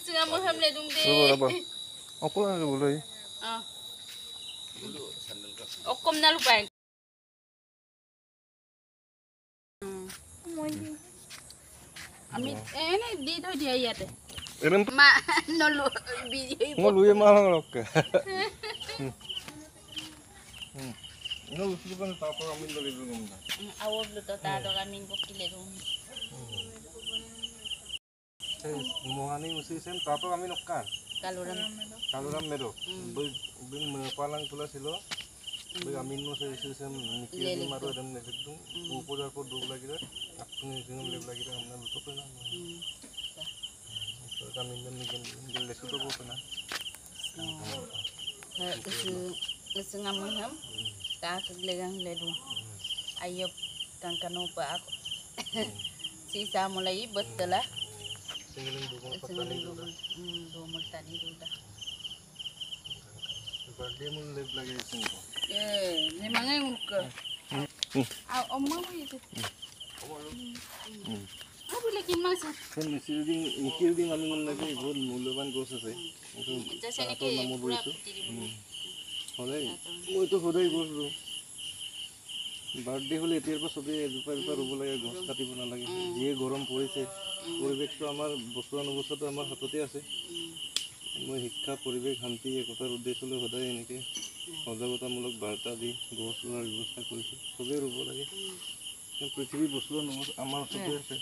Singa mo hamle dung de. Raba. Apa yang boleh? Okom na lupay. Amit ene dito dia yate. Ilan Ma nolu video. mo luye malang rokke. No, gusto ko na tapos kami lagi ng mga. Awog luto tato kami ko kile dung. Mohani musi sem tapos kami nokkan. Kaluram mero. Bin palang pula silo. Bin amin mo sa sem nikil maru adam nekdum. Upodar ko dug lagi ra. Apne singam lev lagi ra amna luto ko na. So kami nikil lesu to ko na. Isu ngamun ham. Ta kaglegang ledu. Ayop kang kanupa ako. Sisa mulai betul lah. Singaling dugol. Dumol tani duda. Birthday mo lev lagi singko. Memang yang ke. Omma mo itu. Aku lagi masak. Kan nikil ding kami lagi बहुत मूल्यवान गोस আছে Jasa ni ke pura হলে মই তো সদায় গোস ৰু birthday হলে এতিয়াৰ পৰা সবে এজোপা ৰুব লাগে গছ কাটিব নালাগে যে গৰম পৰিছে পৰিৱেশটো আমাৰ বছৰ নবছৰটো আমাৰ হাততে আছে মই শিক্ষা পৰিৱেশ শান্তি একতাৰ উদ্দেশ্যলৈ সদায় এনেকৈ সজাগতামূলক বাৰ্তা দি গছ ৰোৱাৰ ব্যৱস্থা কৰিছোঁ সবেই ৰুব লাগে পৃথিৱী বছৰ নবছৰ আমাৰ হাততে আছে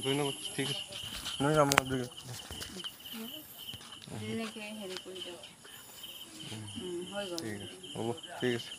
ধন্যবাদ ঠিক আছে নহয় আমাৰ ঠিক আছে হ'ব ঠিক আছে